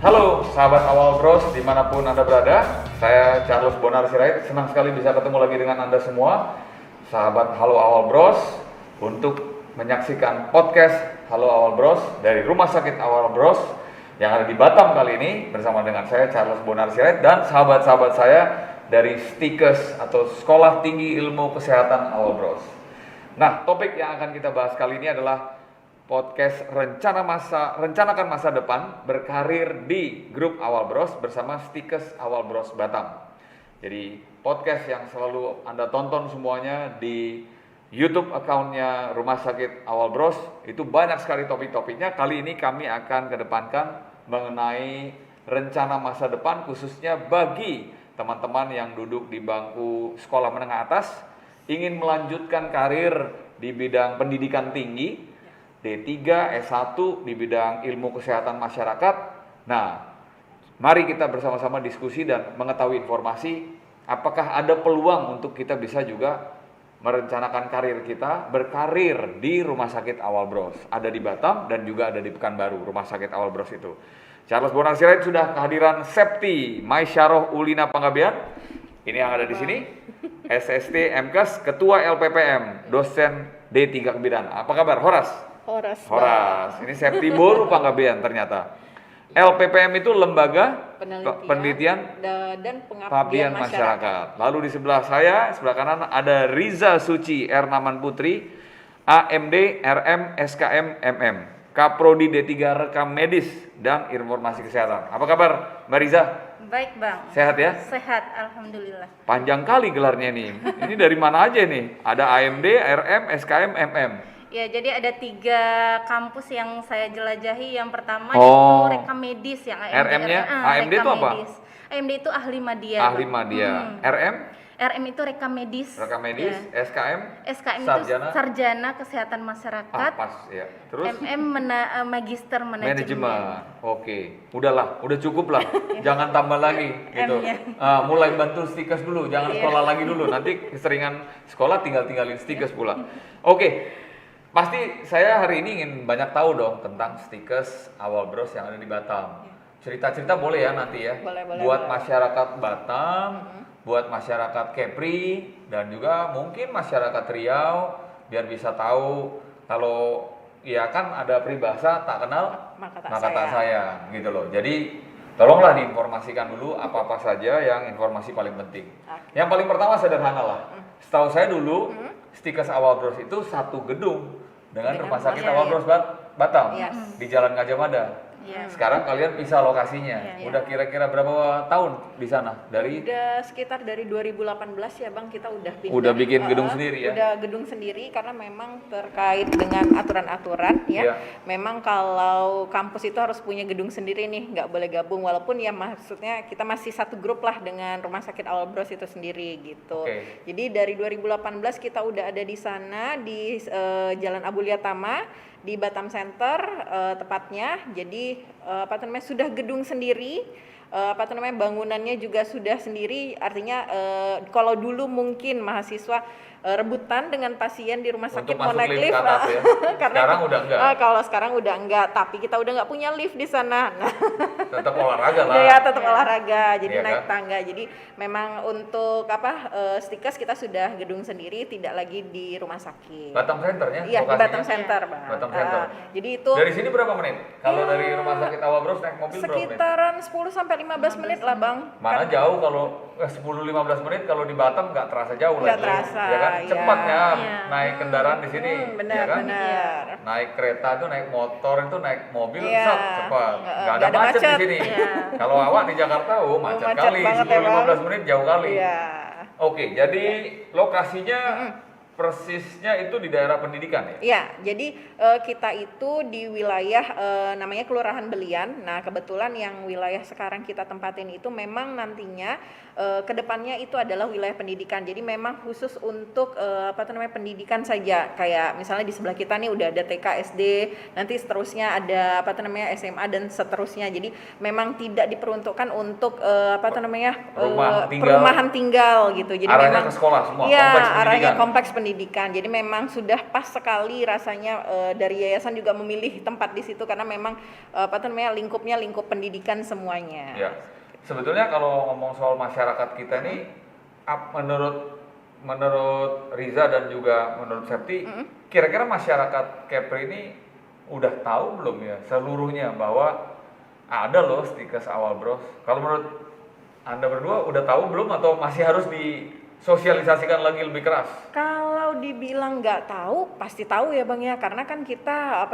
Halo sahabat Awal Bros dimanapun Anda berada, saya Charles Bonar Sirait, senang sekali bisa ketemu lagi dengan Anda semua sahabat Halo Awal Bros untuk menyaksikan podcast Halo Awal Bros dari Rumah Sakit Awal Bros yang ada di Batam kali ini bersama dengan saya Charles Bonar Sirait dan sahabat-sahabat saya dari STIKES atau Sekolah Tinggi Ilmu Kesehatan Awal Bros. Nah, topik yang akan kita bahas kali ini adalah podcast rencanakan masa depan berkarir di grup Awal Bros bersama STIKES Awal Bros Batam. Jadi podcast yang selalu Anda tonton semuanya di YouTube account-nya Rumah Sakit Awal Bros itu banyak sekali topik-topiknya. Kali ini kami akan kedepankan mengenai rencana masa depan khususnya bagi teman-teman yang duduk di bangku sekolah menengah atas ingin melanjutkan karir di bidang pendidikan tinggi D3, S1 di bidang ilmu kesehatan masyarakat. Nah, mari kita bersama-sama diskusi dan mengetahui informasi apakah ada peluang untuk kita bisa juga merencanakan karir kita berkarir di Rumah Sakit Awal Bros. Ada di Batam dan juga ada di Pekanbaru, Rumah Sakit Awal Bros itu. Charles Bonar Sirait sudah kehadiran Septi Maisyaroh Ulina Panggabean. Ini yang ada di sini. SST MKes, Ketua LPPM, dosen D3 Kebidanan. Apa kabar, Horas? Horas. Ini Septi Boru Panggabean ternyata. LPPM itu lembaga penelitian dan pengabdian masyarakat. Lalu di sebelah saya, sebelah kanan ada Riza Suci Ernaman Putri, AMD, RM, SKM, MM, Kaprodi D3 Rekam Medis dan Informasi Kesehatan. Apa kabar Mbak Riza? Baik Bang. Sehat ya? Sehat, alhamdulillah. Panjang kali gelarnya nih. Ini dari mana aja nih? Ada AMD, RM, SKM, MM. Ya, jadi ada 3 kampus yang saya jelajahi. Yang pertama itu rekam medis yang AMD. RM-nya? AMD itu apa? Medis. AMD itu ahli media. Ahli media. RM? RM itu rekam medis. Rekam medis. Ya. SKM? SKM Sarjana? itu sarjana kesehatan masyarakat. Pas ya. Terus? Magister manajemen. Oke. Udahlah, udah cukup lah. Jangan tambah lagi gitu. Mulai bantu STIKES dulu, jangan sekolah lagi dulu. Nanti keseringan sekolah tinggalin STIKES pula. Oke. Pasti saya hari ini ingin banyak tahu dong tentang STIKES Awal Bros yang ada di Batam. Cerita-cerita boleh ya nanti ya. Boleh. Buat masyarakat Batam, buat masyarakat Kepri dan juga mungkin masyarakat Riau biar bisa tahu kalau ya kan ada peribahasa tak kenal maka tak sayang gitu loh. Jadi tolonglah diinformasikan dulu apa-apa saja yang informasi paling penting. Yang paling pertama sederhana lah. Setahu saya dulu STIKES Awal Bros itu satu gedung dengan Rumah Sakit Awal Bros Batam di Jalan Gajah Mada. Sekarang kalian pisah lokasinya. Udah kira-kira berapa tahun di sana? Udah sekitar dari 2018 ya Bang, kita udah pindah. Udah bikin gedung sendiri ya? Udah gedung sendiri karena memang terkait dengan aturan-aturan ya. Memang kalau kampus itu harus punya gedung sendiri nih, nggak boleh gabung. Walaupun ya maksudnya kita masih satu grup lah dengan Rumah Sakit Awal Bros itu sendiri gitu. Jadi dari 2018 kita udah ada di sana di Jalan Abulia Tama di Batam Center tepatnya. Jadi sudah gedung sendiri, bangunannya juga sudah sendiri. Artinya kalau dulu mungkin mahasiswa rebutan dengan pasien di rumah sakit mau naik lift, ya? Karena sekarang udah enggak. Kalau sekarang udah enggak, tapi kita udah nggak punya lift di sana. Nah, tetap olahraga lah. Ya, tetap olahraga. Jadi naik tangga. Jadi memang untuk STIKES kita sudah gedung sendiri, tidak lagi di rumah sakit. Batam Centernya? Iya, di Batam Center, Bang. Batam Center. Jadi itu dari sini berapa menit? Kalau dari Rumah Sakit Awal Bros naik mobil berapa menit? Sekitaran 10 sampai 15 menit lah, Bang. Mana jauh kalau 10-15 menit kalau di Batam nggak terasa jauh nggak lagi. terasa, ya kan? Cepatnya naik kendaraan di sini. Benar. Naik kereta itu, naik motor itu, naik mobil cepat. Nggak ada ada macet di macet. sini. Kalau awak di Jakarta, macet kali. 10-15 menit jauh kali. Oke, jadi lokasinya persisnya itu di daerah pendidikan ya? Iya, jadi kita itu di wilayah namanya Kelurahan Belian. Nah, kebetulan yang wilayah sekarang kita tempatin itu memang nantinya kedepannya itu adalah wilayah pendidikan. Jadi memang khusus untuk pendidikan saja. Kayak misalnya di sebelah kita nih udah ada TK, SD, nanti seterusnya ada SMA dan seterusnya. Jadi memang tidak diperuntukkan untuk perumahan perumahan tinggal gitu. Jadi arahnya memang ke sekolah semua, iya, kompleks pendidikan. arahnya kompleks pendidikan. pendidikan. Jadi memang sudah pas sekali rasanya dari yayasan juga memilih tempat di situ karena memang lingkupnya lingkup pendidikan semuanya. Ya. Sebetulnya kalau ngomong soal masyarakat kita nih, menurut Riza dan juga menurut Septi, kira-kira masyarakat Kepri ini udah tahu belum ya seluruhnya bahwa ada loh Stikes Awal Bros? Kalau menurut Anda berdua udah tahu belum atau masih harus disosialisasikan lagi lebih keras? Kalau dibilang nggak tahu, pasti tahu ya Bang ya, karena kan kita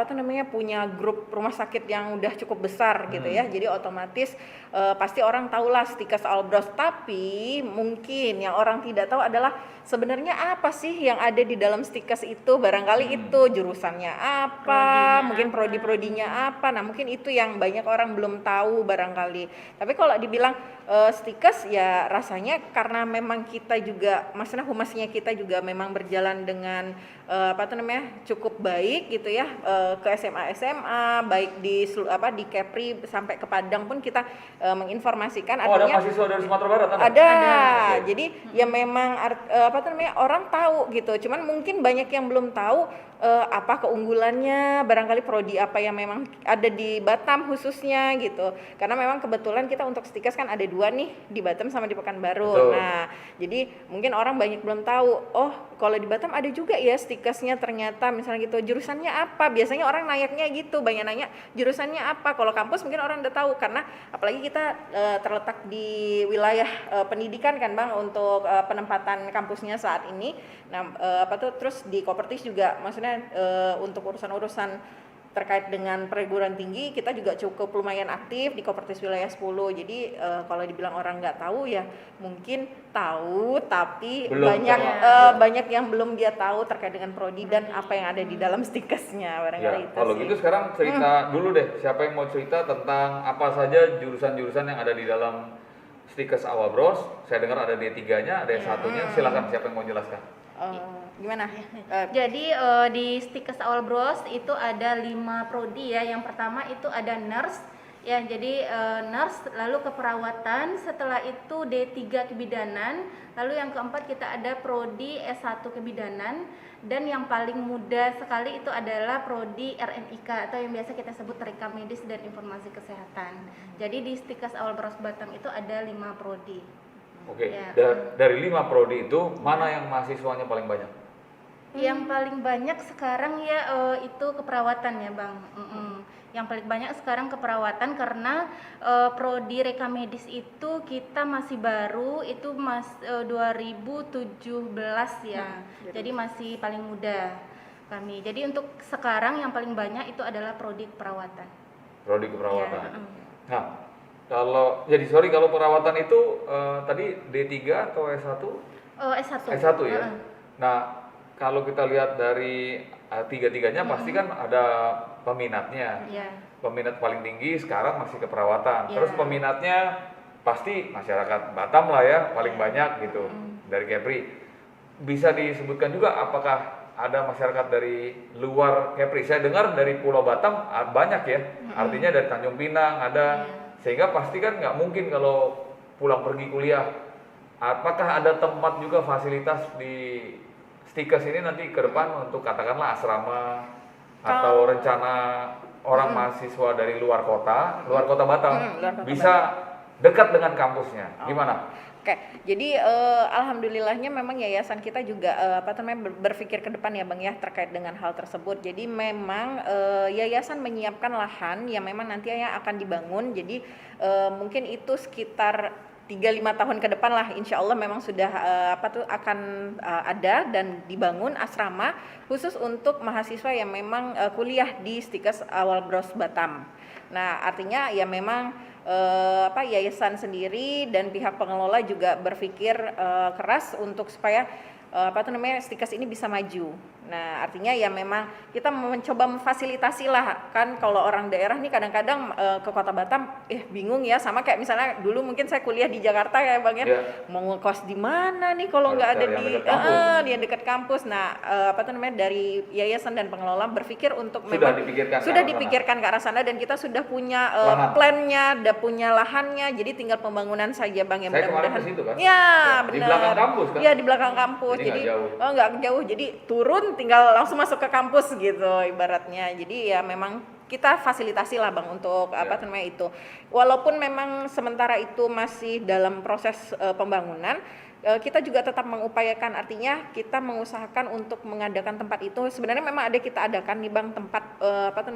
punya grup rumah sakit yang udah cukup besar gitu ya, jadi otomatis pasti orang tahulah Stikes Awal Bros. Tapi mungkin yang orang tidak tahu adalah sebenarnya apa sih yang ada di dalam Stikes itu, barangkali itu jurusannya apa, mungkin prodi-prodinya apa, nah mungkin itu yang banyak orang belum tahu barangkali. Tapi kalau dibilang Stikes ya rasanya karena memang kita juga, maksudnya humasnya kita juga memang berjalan dengan cukup baik gitu ya, ke SMA baik di Kepri sampai ke Padang pun kita menginformasikan. Ada mahasiswa dari Sumatera Barat? Ada. Jadi ya memang orang tahu gitu, cuman mungkin banyak yang belum tahu apa keunggulannya, barangkali prodi apa yang memang ada di Batam khususnya gitu, karena memang kebetulan kita untuk Stikes kan ada 2 nih, di Batam sama di Pekanbaru. Betul. Nah jadi mungkin orang banyak belum tahu, oh kalau di Batam ada juga ya Stikesnya ternyata, misalnya gitu, jurusannya apa, biasanya orang nanyanya gitu, banyak nanya jurusannya apa. Kalau kampus mungkin orang udah tahu, karena apalagi kita terletak di wilayah pendidikan kan Bang, untuk penempatan kampusnya saat ini. Nah terus di Kopertis juga, maksudnya untuk urusan-urusan terkait dengan perguruan tinggi kita juga cukup lumayan aktif di Kopertis wilayah 10. Jadi kalau dibilang orang nggak tahu ya mungkin tahu, tapi banyak yang belum dia tahu terkait dengan prodi dan apa yang ada di dalam Stikesnya, barangkali itu kalau sih. gitu sekarang cerita dulu deh, siapa yang mau cerita tentang apa saja jurusan-jurusan yang ada di dalam Stikes Awal Bros? Saya dengar ada D3-nya, ada S1-nya, silakan siapa yang mau jelaskan. Gimana? Jadi di Stikes Awal Bros itu ada 5 prodi ya. Yang pertama itu ada nurse ya, jadi nurse, lalu keperawatan, setelah itu D3 kebidanan, lalu yang keempat kita ada prodi S1 kebidanan, dan yang paling muda sekali itu adalah prodi RNIK atau yang biasa kita sebut rekam medis dan informasi kesehatan. Jadi di Stikes Awal Bros Batam itu ada 5 prodi. Oke, Ya. dari 5 prodi itu mana yang mahasiswanya paling banyak? Yang paling banyak sekarang ya itu keperawatan ya Bang. Yang paling banyak sekarang keperawatan karena prodi rekam medis itu kita masih baru, itu 2017 ya. Jadi masih paling muda kami. Jadi untuk sekarang yang paling banyak itu adalah prodi keperawatan. Prodi keperawatan. Ya, Nah, kalau perawatan itu tadi D3 atau S1? S1. S1 ya. Nah, kalau kita lihat dari tiga-tiganya pasti kan ada peminatnya. Yeah. Peminat paling tinggi sekarang masih keperawatan. Yeah. Terus peminatnya pasti masyarakat Batam lah ya, paling banyak gitu dari Kepri. Bisa disebutkan juga apakah ada masyarakat dari luar Kepri? Saya dengar dari Pulau Batam banyak ya. Artinya dari Tanjung Pinang ada. Sehingga pasti kan nggak mungkin kalau pulang pergi kuliah. Apakah ada tempat juga fasilitas di Stikes ini nanti ke depan untuk katakanlah asrama atau rencana orang mahasiswa dari luar kota Batam bisa dekat dengan kampusnya, gimana? Oke, jadi alhamdulillahnya memang yayasan kita juga berpikir ke depan ya Bang ya terkait dengan hal tersebut. Jadi memang yayasan menyiapkan lahan yang memang nantinya akan dibangun. Jadi mungkin itu sekitar 3-5 tahun ke depan lah, insya Allah memang sudah akan ada dan dibangun asrama khusus untuk mahasiswa yang memang kuliah di Stikes Awal Bros Batam. Nah artinya ya memang yayasan sendiri dan pihak pengelola juga berpikir keras untuk supaya Stikes ini bisa maju. Nah, artinya ya memang kita mencoba memfasilitasi lah, kan kalau orang daerah nih kadang-kadang ke Kota Batam bingung ya, sama kayak misalnya dulu mungkin saya kuliah di Jakarta ya Bang ya, mau ngekos di mana nih kalau nggak ada di dekat kampus. Nah, dari yayasan dan pengelola berpikir untuk sudah dipikirkan ke arah sana, dan kita sudah punya plannya, udah punya lahannya, jadi tinggal pembangunan saja Bang ya. Saya mudah-mudahan kemarin kan? Ya, benar. Di belakang kampus kan? Iya, di belakang kampus. Jadi nggak jauh. Jadi turun tinggal langsung masuk ke kampus gitu ibaratnya. Jadi ya memang kita fasilitasi lah Bang untuk itu. Walaupun memang sementara itu masih dalam proses pembangunan, kita juga tetap mengupayakan, artinya kita mengusahakan untuk mengadakan tempat itu. Sebenarnya memang ada kita adakan nih Bang tempat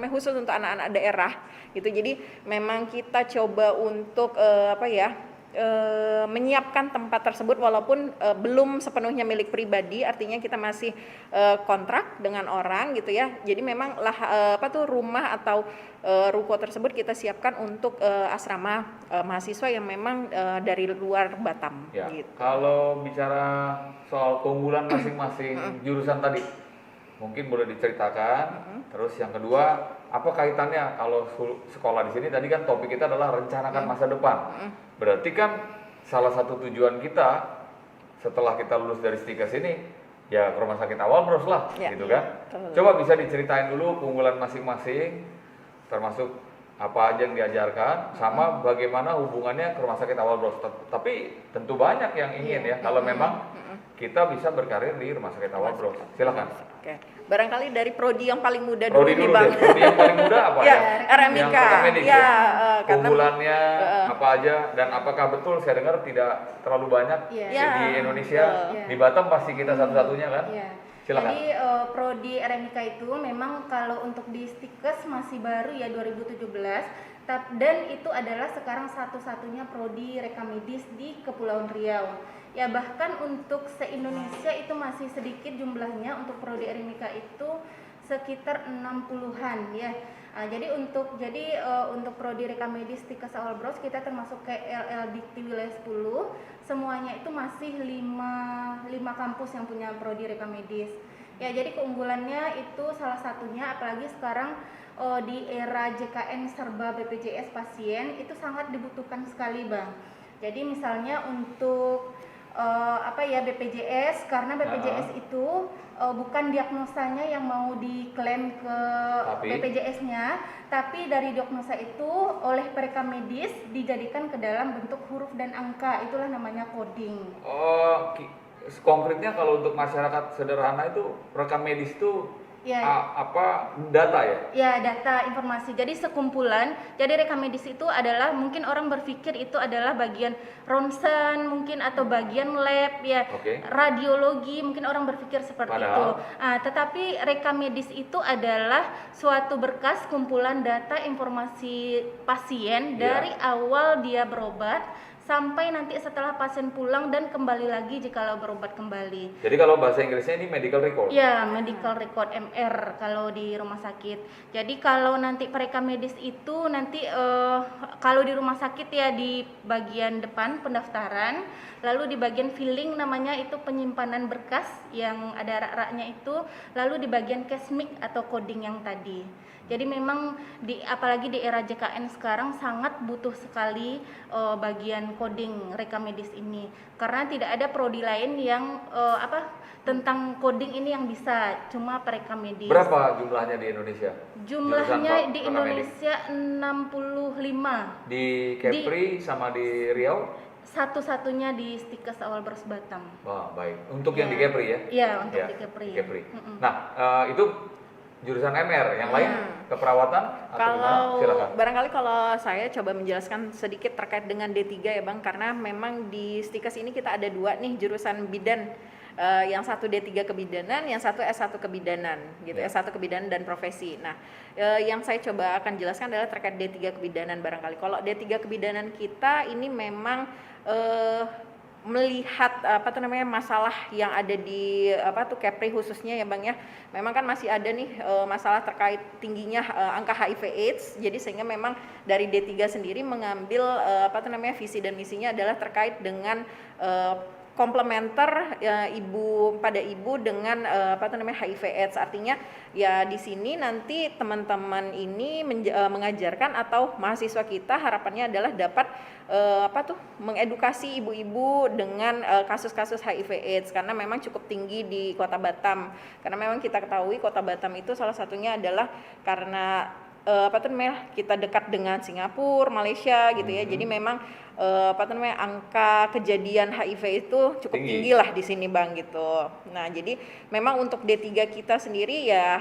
khusus untuk anak-anak daerah gitu. Jadi memang kita coba untuk menyiapkan tempat tersebut walaupun belum sepenuhnya milik pribadi, artinya kita masih kontrak dengan orang gitu ya. Jadi memang rumah atau ruko tersebut kita siapkan untuk asrama mahasiswa yang memang dari luar Batam gitu. Kalau bicara soal keunggulan masing-masing jurusan tadi, mungkin boleh diceritakan. Terus yang kedua, apa kaitannya kalau sekolah di sini? Tadi kan topik kita adalah rencanakan masa depan. Berarti kan salah satu tujuan kita setelah kita lulus dari Stikes ini ya ke Rumah Sakit Awal Bros lah, gitu kan? Coba bisa diceritain dulu keunggulan masing-masing, termasuk apa aja yang diajarkan, sama bagaimana hubungannya ke Rumah Sakit Awal Bros. Tapi tentu banyak yang ingin ya, kalau memang kita bisa berkarir di Rumah Sakit Awal Bros. Silakan. Oke. Barangkali dari prodi yang paling muda dulu nih Bang. Prodi yang paling muda apa ya? RMIK. Keunggulannya apa aja, dan apakah betul saya dengar tidak terlalu banyak di Indonesia? Di Batam pasti kita satu-satunya kan? Silakan. Jadi prodi RMIK itu memang kalau untuk di Stikes masih baru ya 2017, dan itu adalah sekarang satu-satunya prodi rekamedis di Kepulauan Riau. Ya bahkan untuk se-Indonesia itu masih sedikit jumlahnya, untuk prodi RMIK itu sekitar 60-an ya. Jadi untuk prodi rekamedis Stikes Awal Bros kita termasuk KLL Dikti wilayah 10, semuanya itu masih 5 kampus yang punya prodi rekamedis. Ya jadi keunggulannya itu salah satunya, apalagi sekarang di era JKN serba BPJS pasien itu sangat dibutuhkan sekali Bang. Jadi misalnya untuk BPJS, karena BPJS itu bukan diagnosanya yang mau diklaim ke BPJS-nya, tapi dari diagnosa itu oleh rekamedis dijadikan ke dalam bentuk huruf dan angka, itulah namanya coding. Konkretnya kalau untuk masyarakat sederhana itu rekamedis itu data ya? Ya, data informasi. Jadi sekumpulan. Jadi rekamedis itu adalah, mungkin orang berpikir itu adalah bagian ronsen mungkin atau bagian lab ya. Radiologi mungkin orang berpikir seperti itu. Tetapi rekamedis itu adalah suatu berkas kumpulan data informasi pasien dari awal dia berobat sampai nanti setelah pasien pulang dan kembali lagi jikalau berobat kembali. Jadi kalau bahasa Inggrisnya ini medical record? Ya, medical record, MR kalau di rumah sakit. Jadi kalau nanti rekamedis itu nanti kalau di rumah sakit ya di bagian depan pendaftaran, lalu di bagian filling namanya itu penyimpanan berkas yang ada rak-raknya itu, lalu di bagian kesmik atau coding yang tadi. Jadi memang apalagi di era JKN sekarang sangat butuh sekali bagian coding rekamedis ini, karena tidak ada prodi lain yang tentang coding ini yang bisa, cuma rekamedis. Berapa jumlahnya di Indonesia? Jumlahnya di Indonesia 65. Di Kepri sama di Riau? Satu-satunya di Stikes Awal Bros Batam. Wah, baik. Untuk yang di Kepri ya? Iya, untuk di Kepri. Nah, itu jurusan MR, yang lain keperawatan atau kalau silakan. Barangkali kalau saya coba menjelaskan sedikit terkait dengan D3 ya Bang, karena memang di Stikes ini kita ada 2 nih jurusan bidan, yang satu D3 kebidanan, yang satu S1 kebidanan gitu, S1 kebidanan dan profesi. Nah, yang saya coba akan jelaskan adalah terkait D3 kebidanan barangkali. Kalau D3 kebidanan kita ini memang melihat masalah yang ada di Kepri khususnya ya Bang ya. Memang kan masih ada nih masalah terkait tingginya angka HIV/AIDS. Jadi sehingga memang dari D3 sendiri mengambil visi dan misinya adalah terkait dengan komplementer ibu dengan HIV/AIDS. Artinya ya di sini nanti teman-teman ini mengajarkan atau mahasiswa kita harapannya adalah dapat mengedukasi ibu-ibu dengan kasus-kasus HIV/AIDS karena memang cukup tinggi di Kota Batam. Karena memang kita ketahui Kota Batam itu salah satunya adalah karena kita dekat dengan Singapura, Malaysia gitu ya. Jadi memang angka kejadian HIV itu cukup tinggi lah di sini Bang gitu. Nah, jadi memang untuk D3 kita sendiri ya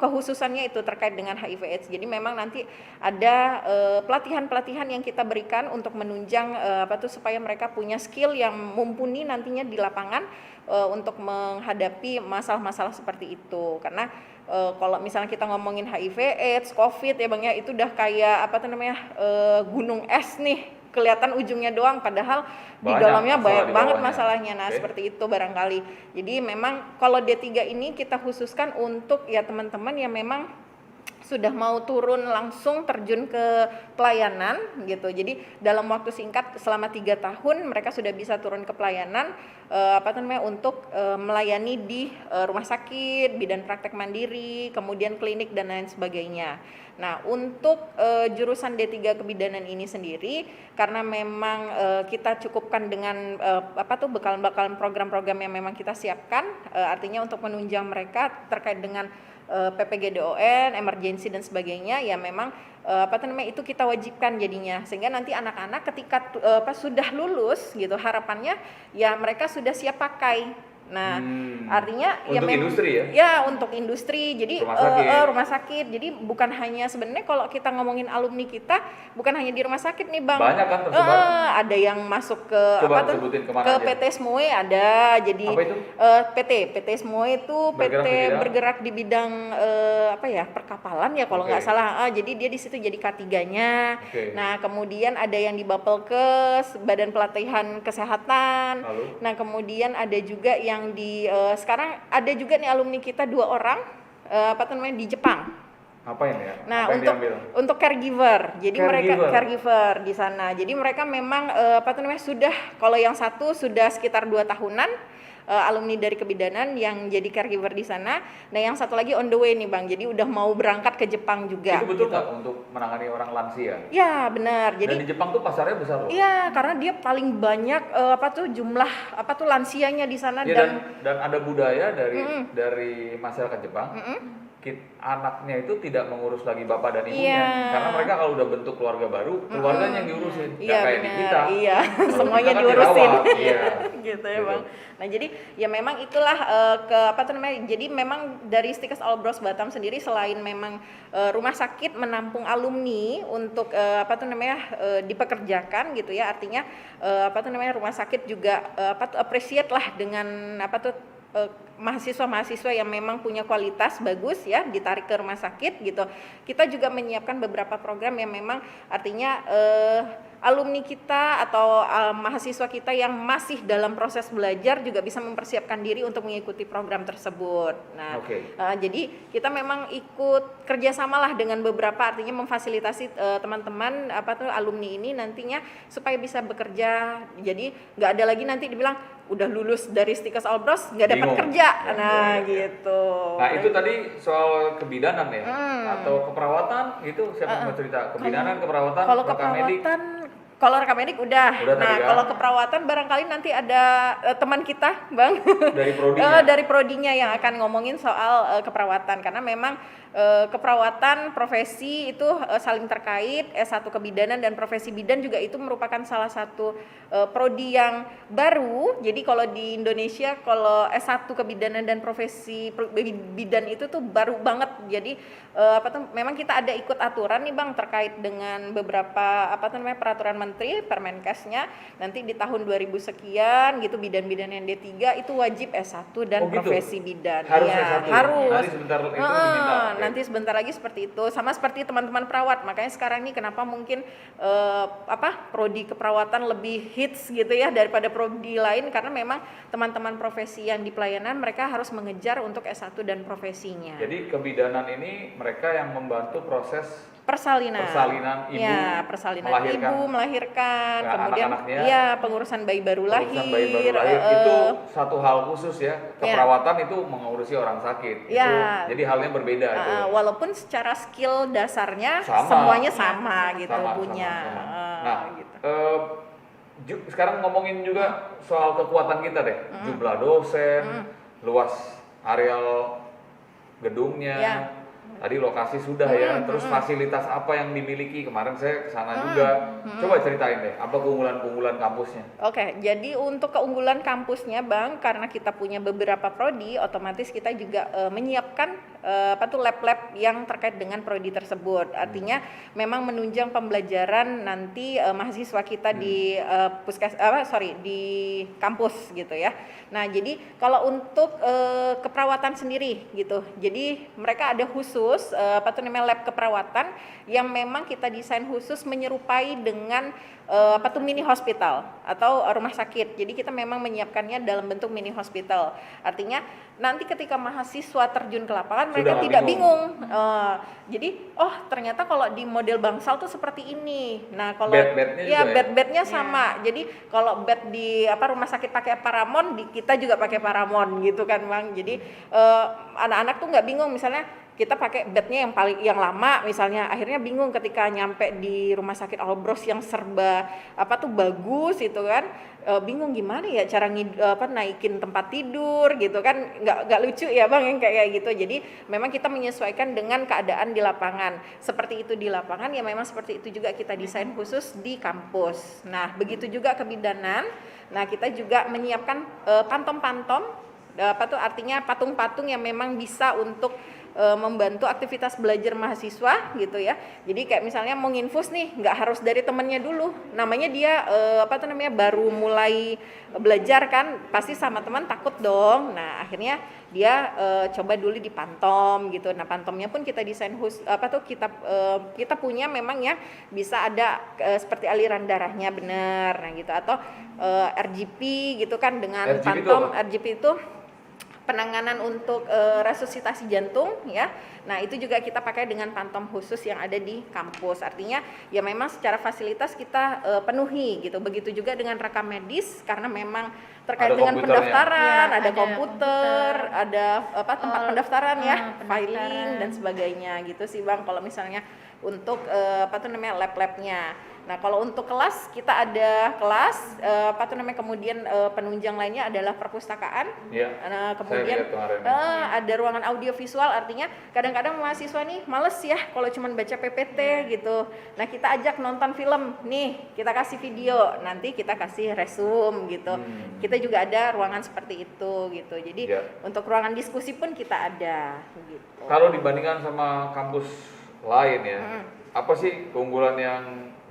kehususannya itu terkait dengan HIV/AIDS. Jadi memang nanti ada pelatihan-pelatihan yang kita berikan untuk menunjang supaya mereka punya skill yang mumpuni nantinya di lapangan untuk menghadapi masalah-masalah seperti itu. Karena kalau misalnya kita ngomongin HIV/AIDS, COVID ya Bang ya, itu udah kayak gunung es nih, kelihatan ujungnya doang padahal di dalamnya banyak banget masalahnya. Nah, seperti itu barangkali. Jadi memang kalau D3 ini kita khususkan untuk ya teman-teman yang memang sudah mau turun langsung terjun ke pelayanan gitu. Jadi dalam waktu singkat selama 3 tahun mereka sudah bisa turun ke pelayanan untuk melayani di rumah sakit, bidan praktek mandiri, kemudian klinik dan lain sebagainya. Nah, untuk jurusan D3 kebidanan ini sendiri karena memang kita cukupkan dengan bekal-bekal program-program yang memang kita siapkan, artinya untuk menunjang mereka terkait dengan PPGDON, emergency dan sebagainya, ya memang itu kita wajibkan jadinya, sehingga nanti anak-anak ketika sudah lulus gitu harapannya ya mereka sudah siap pakai. Nah, artinya untuk industri ya? Ya, untuk industri. Jadi rumah sakit. Jadi bukan hanya sebenarnya kalau kita ngomongin alumni kita bukan hanya di rumah sakit nih, Bang. Banyak kan tersebar. Ada yang masuk ke ke PT Smoe ada. Jadi apa itu? PT Smoe itu bergerak di bidang perkapalan ya kalau nggak salah. Jadi dia di situ jadi K3-nya. Okay. Nah, kemudian ada yang di Bapelkes, Badan Pelatihan Kesehatan. Lalu? Nah, kemudian ada juga yang di sekarang ada juga nih alumni kita 2 orang di Jepang. Apa ini ya? Nah, untuk caregiver. Jadi mereka caregiver di sana. Jadi mereka memang sudah, kalau yang satu sudah sekitar 2 tahunan alumni dari kebidanan yang jadi caregiver di sana. Nah, yang satu lagi on the way nih Bang. Jadi udah mau berangkat ke Jepang juga. Itu betul nggak untuk menangani orang lansia? Ya, benar. Jadi dan di Jepang tuh pasarnya besar loh. Iya, karena dia paling banyak jumlah lansianya di sana. Ya, dan ada budaya dari masyarakat Jepang. Anaknya itu tidak mengurus lagi bapak dan ibunya, karena mereka kalau udah bentuk keluarga baru, keluarganya yang diurusin, nggak kayak di kita. Iya, semuanya diurusin. Gitu ya Bang. Nah, jadi ya memang itulah jadi memang dari Stikes All Bros Batam sendiri selain memang rumah sakit menampung alumni untuk dipekerjakan gitu ya, artinya rumah sakit juga appreciate lah dengan mahasiswa-mahasiswa yang memang punya kualitas bagus ya ditarik ke rumah sakit gitu. Kita juga menyiapkan beberapa program yang memang artinya alumni kita atau mahasiswa kita yang masih dalam proses belajar juga bisa mempersiapkan diri untuk mengikuti program tersebut. Nah, jadi kita memang ikut kerjasama lah dengan beberapa, artinya memfasilitasi teman-teman alumni ini nantinya supaya bisa bekerja. Jadi nggak ada lagi nanti dibilang udah lulus dari Stikes All Bros nggak dapat kerja. Gitu. Nah, itu tadi soal kebidanan ya atau keperawatan itu siapa mau cerita? Kebidanan, keperawatan, kalau rekamedik udah. Nah, kalau keperawatan barangkali nanti ada teman kita, Bang. Dari prodinya. Dari prodinya yang akan ngomongin soal keperawatan, karena memang keperawatan profesi itu saling terkait. S1 kebidanan dan profesi bidan juga itu merupakan salah satu prodi yang baru. Jadi kalau di Indonesia kalau S1 kebidanan dan profesi bidan itu tuh baru banget. Jadi memang kita ada ikut aturan nih Bang terkait dengan beberapa peraturan menteri Permenkesnya. Nanti di tahun 2000 sekian gitu bidan-bidan yang D3 itu wajib S1 dan profesi bidan. Harus S1. Harus. Nanti sebentar itu diminta. Nanti sebentar lagi seperti itu. Sama seperti teman-teman perawat. Makanya sekarang ini kenapa mungkin prodi keperawatan lebih hits gitu ya daripada prodi lain, karena memang teman-teman profesi yang di pelayanan mereka harus mengejar untuk S1 dan profesinya. Jadi kebidanan ini mereka yang membantu proses Persalinan ibu, ya, persalinan melahirkan, ibu melahirkan, ya, kemudian anak-anaknya, ya pengurusan bayi baru lahir, itu satu hal khusus ya. Keperawatan itu mengurusi orang sakit, ya. itu jadi halnya berbeda itu. Walaupun secara skill dasarnya sama, semuanya sama gitu punya. Nah, gitu. Sekarang ngomongin juga soal kekuatan kita deh, jumlah dosen, luas areal gedungnya. Ya. Tadi lokasi sudah ya, terus fasilitas apa yang dimiliki, kemarin saya kesana juga. Coba ceritain deh, apa keunggulan-keunggulan kampusnya? Oke, jadi untuk keunggulan kampusnya Bang, karena kita punya beberapa prodi, otomatis kita juga menyiapkan lab-lab yang terkait dengan prodi tersebut. Artinya memang menunjang pembelajaran nanti mahasiswa kita di di kampus gitu ya. Nah, jadi kalau untuk keperawatan sendiri gitu, jadi mereka ada khusus lab keperawatan yang memang kita desain khusus menyerupai dengan mini hospital atau rumah sakit. Jadi kita memang menyiapkannya dalam bentuk mini hospital. Artinya nanti ketika mahasiswa terjun ke lapangan mereka tidak bingung. Jadi ternyata kalau di model Bangsal tuh seperti ini. Nah, kalau bed-bednya sama. Jadi kalau bed di rumah sakit pakai Paramount, di kita juga pakai Paramount gitu kan, Bang. Jadi anak-anak tuh nggak bingung misalnya kita pakai bednya yang lama misalnya, akhirnya bingung ketika nyampe di rumah sakit Albros yang serba bagus itu kan, bingung gimana ya cara naikin tempat tidur gitu kan, nggak lucu ya Bang yang kayak gitu. Jadi memang kita menyesuaikan dengan keadaan di lapangan, seperti itu di lapangan ya, memang seperti itu juga kita desain khusus di kampus. Nah begitu juga kebidanan, nah kita juga menyiapkan pantom-pantom, artinya patung-patung yang memang bisa untuk membantu aktivitas belajar mahasiswa gitu ya. Jadi kayak misalnya mau nginfus nih, nggak harus dari temennya dulu, namanya dia baru mulai belajar kan, pasti sama teman takut dong. Nah akhirnya dia coba dulu di pantom gitu. Nah pantomnya pun kita desain kita punya memang ya, bisa ada seperti aliran darahnya benar, nah gitu, atau RGP gitu kan dengan RGP pantom. RGP itu penanganan untuk resusitasi jantung ya. Nah, itu juga kita pakai dengan pantom khusus yang ada di kampus. Artinya ya memang secara fasilitas kita penuhi gitu. Begitu juga dengan rekam medis karena memang terkait dengan pendaftaran, ada komputer, ada tempat pendaftaran ya, filing dan sebagainya gitu sih Bang kalau misalnya untuk lab-labnya. Nah kalau untuk kelas kita ada kelas kemudian penunjang lainnya adalah perpustakaan. Nah, kemudian ada ruangan audio visual, artinya kadang-kadang mahasiswa nih males ya kalau cuma baca PPT gitu. Nah kita ajak nonton film nih, kita kasih video, nanti kita kasih resume gitu. Kita juga ada ruangan seperti itu gitu. Jadi untuk ruangan diskusi pun kita ada gitu. Kalau dibandingkan sama kampus lain ya, apa sih keunggulan yang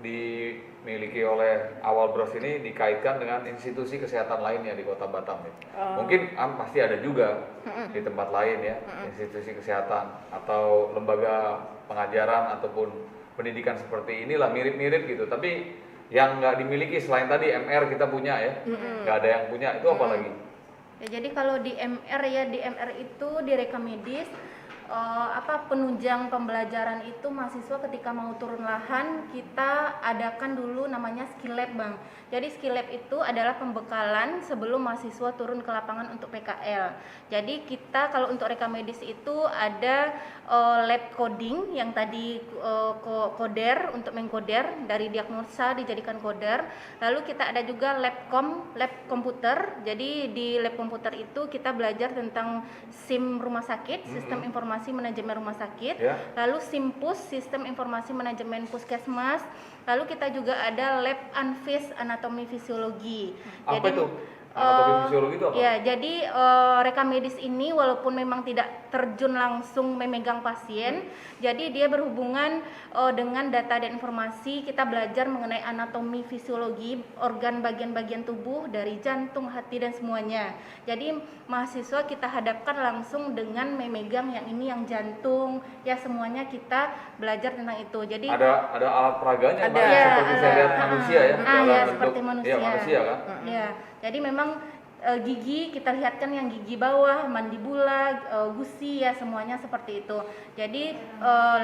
dimiliki oleh Awal Bros ini dikaitkan dengan institusi kesehatan lainnya di Kota Batam ya? Mungkin pasti ada juga di tempat lain ya, institusi kesehatan atau lembaga pengajaran ataupun pendidikan seperti inilah, mirip-mirip gitu. Tapi yang nggak dimiliki selain tadi MR kita punya ya, nggak ada yang punya, itu apa lagi? Ya, jadi kalau di MR itu di rekam medis, penunjang pembelajaran itu mahasiswa ketika mau turun lahan kita adakan dulu namanya skill lab Bang. Jadi skill lab itu adalah pembekalan sebelum mahasiswa turun ke lapangan untuk PKL. Jadi kita kalau untuk rekam medis itu ada lab coding yang tadi koder, untuk mengkoder dari diagnosa dijadikan koder. Lalu kita ada juga lab komputer. Jadi di lab komputer itu kita belajar tentang SIM rumah sakit, sistem informasi manajemen rumah sakit, lalu SIMPUS, sistem informasi manajemen puskesmas, lalu kita juga ada lab ANFIS, anatomi fisiologi. Apa itu? Anatomi fisiologi itu apa? Ya, jadi rekam medis ini walaupun memang tidak terjun langsung memegang pasien, jadi dia berhubungan dengan data dan informasi. Kita belajar mengenai anatomi fisiologi organ bagian-bagian tubuh dari jantung, hati dan semuanya. Jadi mahasiswa kita hadapkan langsung dengan memegang yang ini, yang jantung, ya semuanya kita belajar tentang itu. Jadi ada alat peraganya, seperti saya lihat manusia ya. seperti manusia. Iya, manusia kan. Ya, jadi memang gigi, kita lihatkan yang gigi bawah, mandibula, gusi ya, semuanya seperti itu. Jadi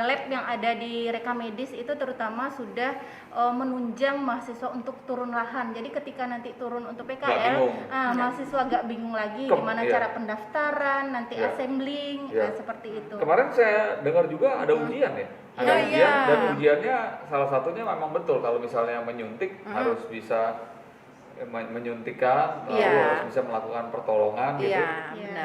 lab yang ada di Reka Medis itu terutama sudah menunjang mahasiswa untuk turun lahan. Jadi ketika nanti turun untuk PKL, mahasiswa gak bingung lagi gimana cara pendaftaran, nanti assembling, seperti itu. Kemarin saya dengar juga ada ujian ya? Ada ujian, dan ujiannya salah satunya memang betul kalau misalnya menyuntik harus bisa menyuntikkan, lalu harus bisa melakukan pertolongan gitu.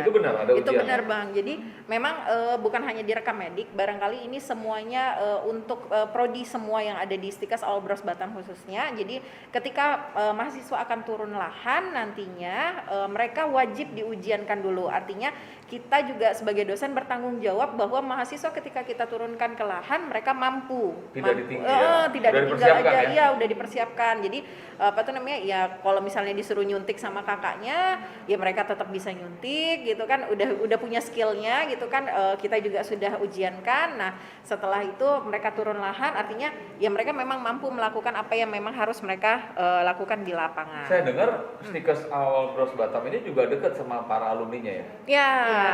Itu benar ada ujian. Itu benar Bang. Jadi memang bukan hanya di Reka Medik, barangkali ini semuanya untuk prodi semua yang ada di Stikas Awal Bros Batam khususnya. Jadi ketika mahasiswa akan turun lahan nantinya mereka wajib diujiankan dulu. Artinya kita juga sebagai dosen bertanggung jawab bahwa mahasiswa ketika kita turunkan ke lahan mereka mampu. Tidak ditinggal. Tidak ditinggal aja, ya udah dipersiapkan. Jadi apa tuh namanya ya, kalau misalnya disuruh nyuntik sama kakaknya ya mereka tetap bisa nyuntik gitu kan, udah punya skillnya gitu kan. Kita juga sudah ujiankan. Nah setelah itu mereka turun lahan, artinya ya mereka memang mampu melakukan apa yang memang harus mereka lakukan di lapangan. Saya dengar Stikas Awal Bros Batam ini juga dekat sama para alumninya ya? Ya.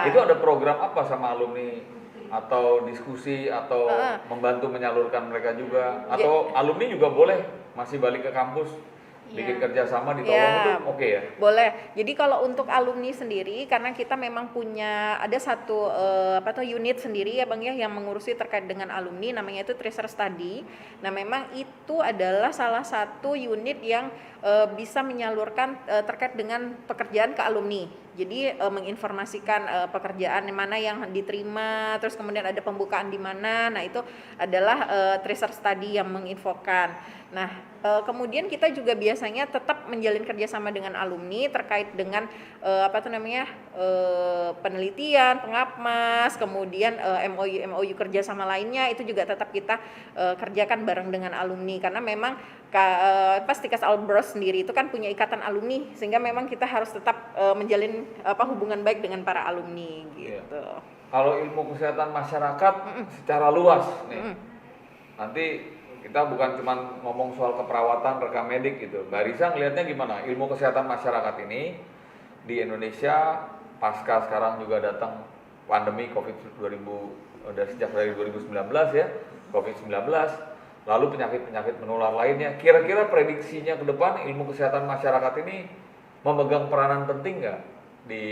Itu ada program apa sama alumni, atau diskusi, atau membantu menyalurkan mereka juga, atau alumni juga boleh masih balik ke kampus bikin kerjasama ditolong itu oke ya? Boleh. Jadi kalau untuk alumni sendiri, karena kita memang punya ada satu unit sendiri ya Bang ya yang mengurusi terkait dengan alumni, namanya itu Tracer Study. Nah memang itu adalah salah satu unit yang bisa menyalurkan terkait dengan pekerjaan ke alumni. Jadi menginformasikan pekerjaan mana yang diterima, terus kemudian ada pembukaan di mana. Nah itu adalah Tracer Study yang menginfokan. Nah kemudian kita juga biasanya tetap menjalin kerjasama dengan alumni terkait dengan penelitian, pengapmas, kemudian MOU kerjasama lainnya itu juga tetap kita kerjakan bareng dengan alumni, karena memang Stikas Awal Bros sendiri itu kan punya ikatan alumni, sehingga memang kita harus tetap menjalin hubungan baik dengan para alumni gitu. Kalau ilmu kesehatan masyarakat secara luas nih, nanti kita bukan cuma ngomong soal keperawatan, rekam medik gitu. Mbak Risa ngelihatnya gimana ilmu kesehatan masyarakat ini di Indonesia pasca sekarang juga datang pandemi COVID udah sejak dari 2019 ya, COVID-19, lalu penyakit-penyakit menular lainnya. Kira-kira prediksinya ke depan ilmu kesehatan masyarakat ini memegang peranan penting nggak di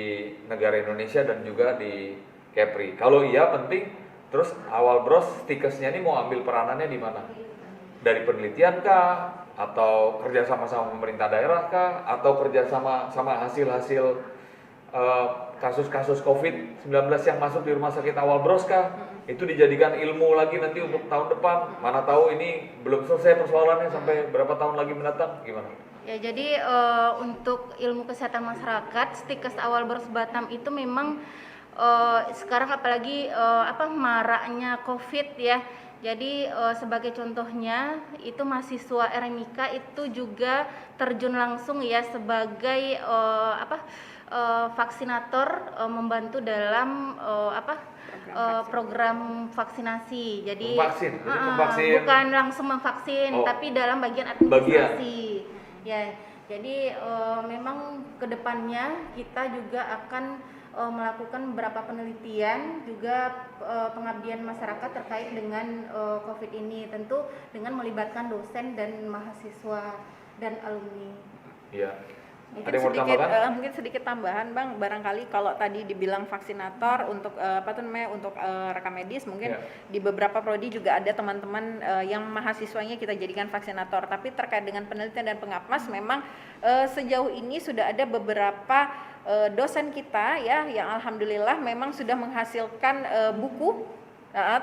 negara Indonesia dan juga di Kepri? Kalau iya penting, terus Awal Bros Stikesnya ini mau ambil peranannya di mana? Dari penelitian kah? Atau kerja sama pemerintah daerah kah? Atau kerja sama hasil-hasil kasus-kasus COVID-19 yang masuk di rumah sakit Awal Bros kah? Itu dijadikan ilmu lagi nanti untuk tahun depan. Mana tahu ini belum selesai persoalannya sampai berapa tahun lagi mendatang, gimana? Ya, jadi untuk ilmu kesehatan masyarakat, Stikes Awal Bros Batam itu memang sekarang apalagi maraknya COVID ya. Jadi sebagai contohnya itu mahasiswa RMIK itu juga terjun langsung ya sebagai vaksinator, membantu dalam program vaksinasi. Jadi bukan langsung memvaksin, tapi dalam bagian administrasi. Ya, jadi memang kedepannya kita juga akan melakukan beberapa penelitian juga pengabdian masyarakat terkait dengan COVID ini, tentu dengan melibatkan dosen dan mahasiswa dan alumni. Iya. Mungkin sedikit tambahan Bang, barangkali kalau tadi dibilang vaksinator untuk untuk rekam medis, mungkin di beberapa prodi juga ada teman-teman yang mahasiswanya kita jadikan vaksinator, tapi terkait dengan penelitian dan pengapmas memang sejauh ini sudah ada beberapa dosen kita ya yang alhamdulillah memang sudah menghasilkan buku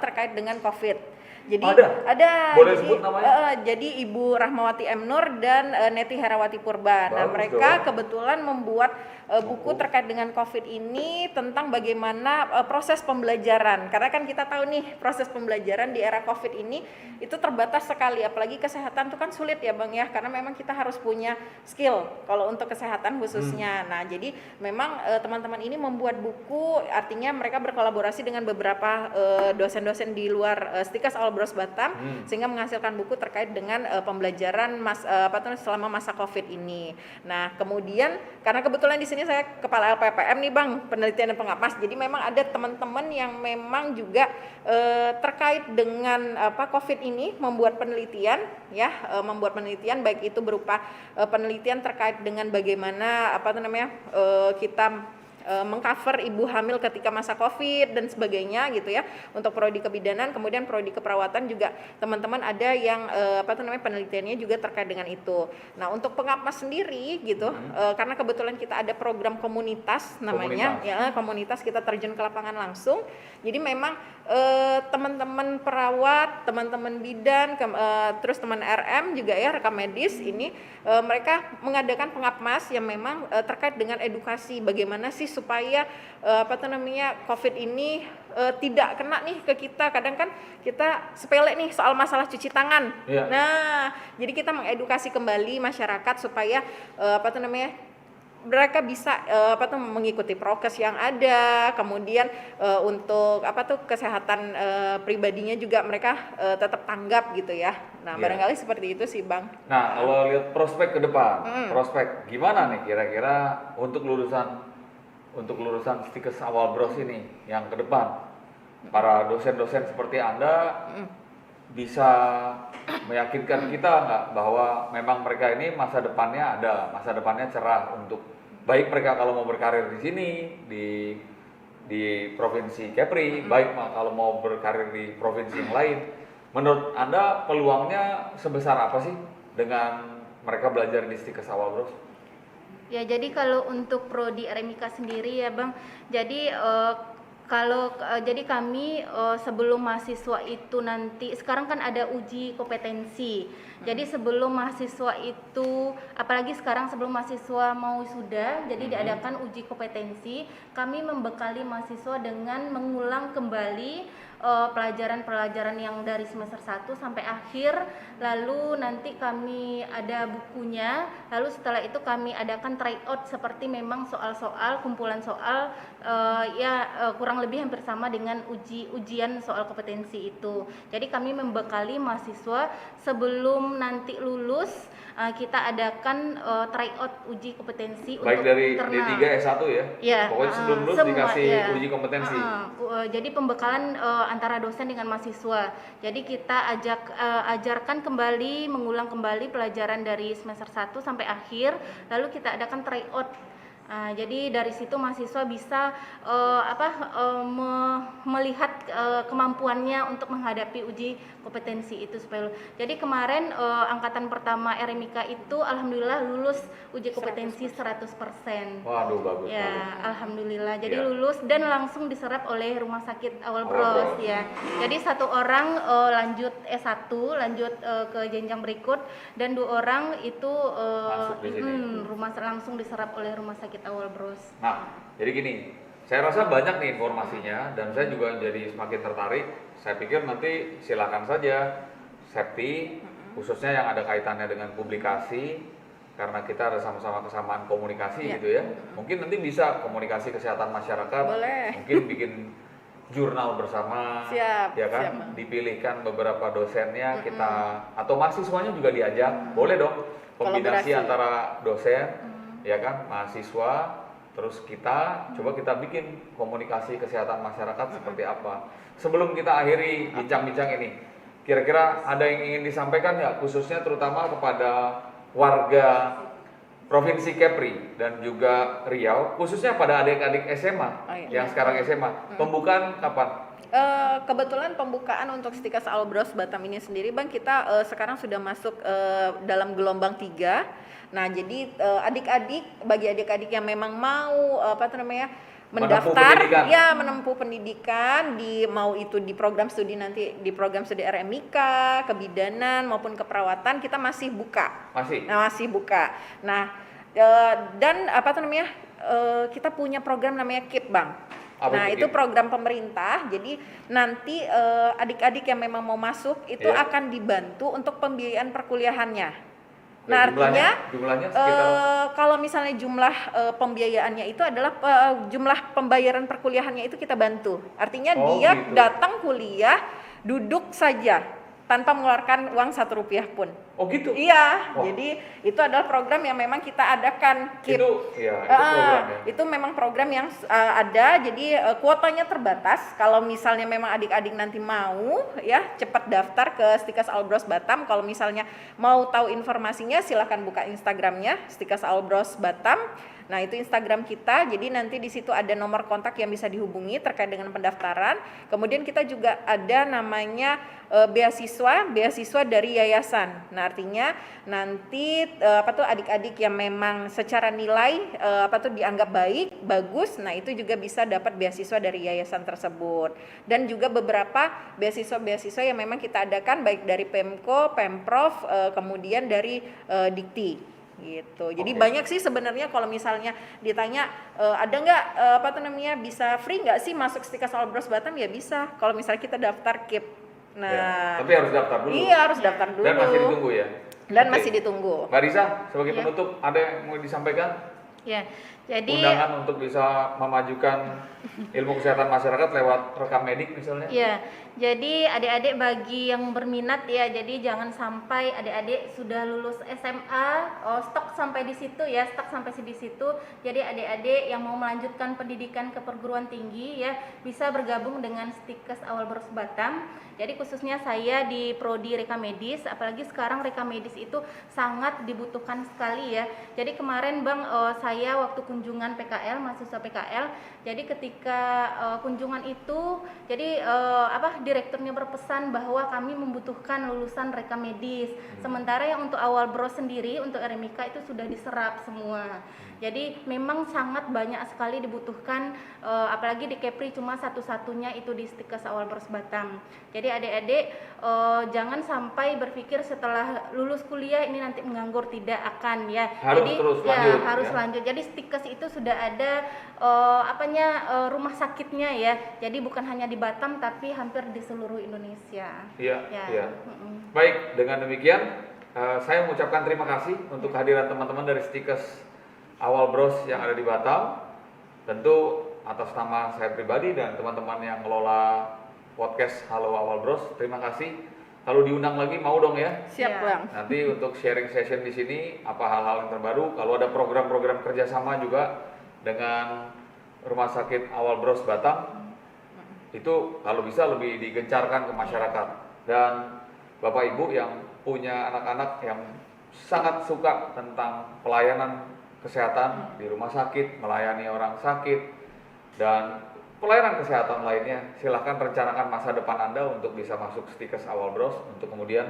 terkait dengan COVID. Jadi ada boleh sebut namanya? Jadi Ibu Rahmawati M. Nur dan Neti Herawati Purba. Nah mereka kebetulan membuat buku terkait dengan COVID ini tentang bagaimana proses pembelajaran. Karena kan kita tahu nih proses pembelajaran di era COVID ini itu terbatas sekali, apalagi kesehatan itu kan sulit ya Bang ya, karena memang kita harus punya skill kalau untuk kesehatan khususnya. Nah jadi memang teman-teman ini membuat buku, artinya mereka berkolaborasi dengan beberapa dosen-dosen di luar Stikas Awal Bros Batam sehingga menghasilkan buku terkait dengan pembelajaran selama masa Covid ini. Nah, kemudian karena kebetulan di sini saya kepala LPPM nih Bang, penelitian dan pengapas. Jadi memang ada teman-teman yang memang juga terkait dengan Covid ini membuat penelitian baik itu berupa penelitian terkait dengan bagaimana kita mengcover ibu hamil ketika masa Covid dan sebagainya gitu ya. Untuk prodi kebidanan, kemudian prodi keperawatan juga teman-teman ada yang penelitiannya juga terkait dengan itu. Nah, untuk pengapas sendiri gitu, karena kebetulan kita ada program komunitas namanya, komunitas kita terjun ke lapangan langsung. Jadi memang teman-teman perawat, teman-teman bidan, terus teman RM juga ya, rekam medis ini mereka mengadakan pengapmas yang memang terkait dengan edukasi bagaimana sih supaya Covid ini tidak kena nih ke kita. Kadang kan kita sepele nih soal masalah cuci tangan. Yeah. Nah, jadi kita mengedukasi kembali masyarakat supaya mereka bisa mengikuti prokes yang ada, kemudian untuk kesehatan pribadinya juga mereka tetap tanggap gitu ya. Nah, barangkali seperti itu sih Bang. Nah, kalau lihat prospek ke depan, prospek gimana nih kira-kira untuk lulusan Stikes Awal Bros ini yang ke depan, para dosen-dosen seperti Anda bisa meyakinkan kita nggak bahwa memang mereka ini masa depannya cerah untuk baik mereka kalau mau berkarir di sini di provinsi Kepri, baik kalau mau berkarir di provinsi yang lain. Menurut Anda peluangnya sebesar apa sih dengan mereka belajar di Stikes Awal Bros? Ya, jadi kalau untuk prodi RMIK sendiri ya Bang, jadi jadi kami sebelum mahasiswa itu nanti, sekarang kan ada uji kompetensi. Jadi sebelum mahasiswa itu, apalagi sekarang sebelum mahasiswa mau sudah, jadi diadakan uji kompetensi. Kami membekali mahasiswa dengan mengulang kembali pelajaran-pelajaran yang dari semester 1 sampai akhir. Lalu nanti kami ada bukunya. Lalu setelah itu kami adakan tryout seperti memang soal-soal, kumpulan soal kurang lebih hampir sama dengan ujian soal kompetensi itu. Jadi kami membekali mahasiswa sebelum nanti lulus, kita adakan tryout uji kompetensi baik untuk dari internal. D3 S1 ya? Ya, pokoknya sebelum lulus semua, dikasih uji kompetensi. Jadi pembekalan antara dosen dengan mahasiswa. Jadi kita ajarkan kembali, mengulang kembali pelajaran dari semester 1 sampai akhir, lalu kita adakan tryout. Jadi dari situ mahasiswa bisa melihat kemampuannya untuk menghadapi uji kompetensi itu supaya. Jadi kemarin angkatan pertama RMIK itu alhamdulillah lulus uji kompetensi 100%. Waduh, bagus. Ya, bagus. alhamdulillah. Jadi lulus dan langsung diserap oleh Rumah Sakit Awal Bros ya. Jadi satu orang lanjut S1, lanjut ke jenjang berikut, dan 2 orang itu langsung diserap oleh Rumah Sakit Awal Bros. Nah, jadi gini, saya rasa banyak nih informasinya dan saya juga jadi semakin tertarik. Saya pikir nanti silakan saja Septi, khususnya yang ada kaitannya dengan publikasi, karena kita ada sama-sama kesamaan komunikasi gitu ya. Mungkin nanti bisa komunikasi kesehatan masyarakat. Boleh. Mungkin bikin jurnal bersama. Siap, ya kan? siap. Dipilihkan beberapa dosennya, kita atau mahasiswanya juga diajak. Boleh dong kombinasi Kolaborasi. antara dosen, ya kan, mahasiswa, terus kita coba kita bikin komunikasi kesehatan masyarakat seperti apa. Sebelum kita akhiri bincang-bincang ini, kira-kira ada yang ingin disampaikan ya, khususnya terutama kepada warga Provinsi Kepri dan juga Riau, khususnya pada adik-adik SMA yang sekarang SMA. Pembukaan kapan? Kebetulan pembukaan untuk Stikes Awal Bros Batam ini sendiri Bang, kita sekarang sudah masuk dalam gelombang 3. Nah, jadi bagi adik-adik yang memang mau mendaftar menempuh pendidikan mau itu di program studi nanti di program studi RMIK, kebidanan maupun keperawatan, kita masih buka. Masih buka. Nah, dan kita punya program namanya KIP Bang. Itu program pemerintah. Jadi nanti adik-adik yang memang mau masuk itu akan dibantu untuk pembiayaan perkuliahannya. Nah, artinya jumlahnya sekitar kalau misalnya jumlah pembiayaannya itu adalah jumlah pembayaran perkuliahannya itu kita bantu. Artinya dia datang kuliah duduk saja tanpa mengeluarkan uang Rp1 pun. Oh gitu? Iya, Wah. jadi itu adalah program yang memang kita adakan. KIP. Itu program ya? Itu memang program yang ada, jadi kuotanya terbatas. Kalau misalnya memang adik-adik nanti mau ya cepat daftar ke Stikas All Bros Batam. Kalau misalnya mau tahu informasinya silahkan buka Instagramnya Stikas All Bros Batam. Nah, itu Instagram kita, jadi nanti di situ ada nomor kontak yang bisa dihubungi terkait dengan pendaftaran. Kemudian kita juga ada namanya beasiswa dari yayasan. Nah, artinya nanti adik-adik yang memang secara nilai dianggap baik, bagus, nah itu juga bisa dapat beasiswa dari yayasan tersebut. Dan juga beberapa beasiswa yang memang kita adakan baik dari Pemko, Pemprov, kemudian dari Dikti. Gitu. Jadi banyak sih sebenarnya kalau misalnya ditanya ada nggak bisa free nggak sih masuk Stikas All Bros Batam, ya bisa kalau misalnya kita daftar KIP. Nah, ya, tapi harus daftar dulu. Iya, harus daftar dulu. Dan masih ditunggu ya. Dan masih ditunggu. Mbak Risa, sebagai penutup ada yang mau disampaikan? Ya, jadi undangan untuk bisa memajukan ilmu kesehatan masyarakat lewat rekam medik misalnya? Ya, jadi adik-adik bagi yang berminat ya, jadi jangan sampai adik-adik sudah lulus SMA, stok sampai di situ ya, stok sampai di situ. Jadi adik-adik yang mau melanjutkan pendidikan ke perguruan tinggi ya, bisa bergabung dengan Stikas All Bros Batam. Jadi khususnya saya di prodi Reka Medis, apalagi sekarang Reka Medis itu sangat dibutuhkan sekali ya. Jadi kemarin Bang, saya waktu kunjungan PKL, mahasiswa PKL, jadi ketika kunjungan itu, jadi direkturnya berpesan bahwa kami membutuhkan lulusan Reka Medis. Sementara yang untuk awal bros sendiri, untuk RMIK itu sudah diserap semua. Jadi memang sangat banyak sekali dibutuhkan, apalagi di Kepri cuma satu-satunya itu di Stikas All Bros Batam. Jadi adik-adik jangan sampai berpikir setelah lulus kuliah ini nanti menganggur, tidak akan ya. Harus jadi terus ya lanjut, harus ya. lanjut. Jadi Stikas itu sudah ada rumah sakitnya ya. Jadi bukan hanya di Batam tapi hampir di seluruh Indonesia. Iya. Ya. Iya. Baik, dengan demikian saya mengucapkan terima kasih untuk kehadiran teman-teman dari Stikas Awal Bros yang ada di Batam. Tentu atas nama saya pribadi dan teman-teman yang ngelola podcast Halo Awal Bros, terima kasih. Kalau diundang lagi mau dong ya. Siap Ya. Bang. Nanti untuk sharing session di sini apa hal-hal yang terbaru. Kalau ada program-program kerjasama juga dengan Rumah Sakit Awal Bros Batam, itu kalau bisa lebih digencarkan ke masyarakat. Dan Bapak Ibu yang punya anak-anak yang sangat suka tentang pelayanan kesehatan di rumah sakit, melayani orang sakit, dan pelayanan kesehatan lainnya, silahkan rencanakan masa depan Anda untuk bisa masuk Stikas Awal Bros untuk kemudian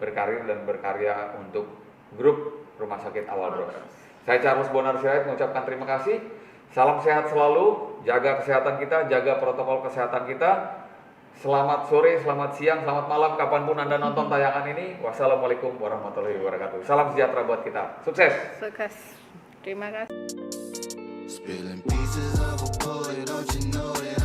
berkarir dan berkarya untuk grup Rumah Sakit Awal Bros. Saya Charles Bonar Sirait mengucapkan terima kasih. Salam sehat selalu, jaga kesehatan kita, jaga protokol kesehatan kita. Selamat sore, selamat siang, selamat malam, kapanpun Anda nonton tayangan ini. Wassalamualaikum warahmatullahi wabarakatuh. Salam sejahtera buat kita. Sukses! Sukses. Terima kasih. Spilling pieces of a poet, don't you know it?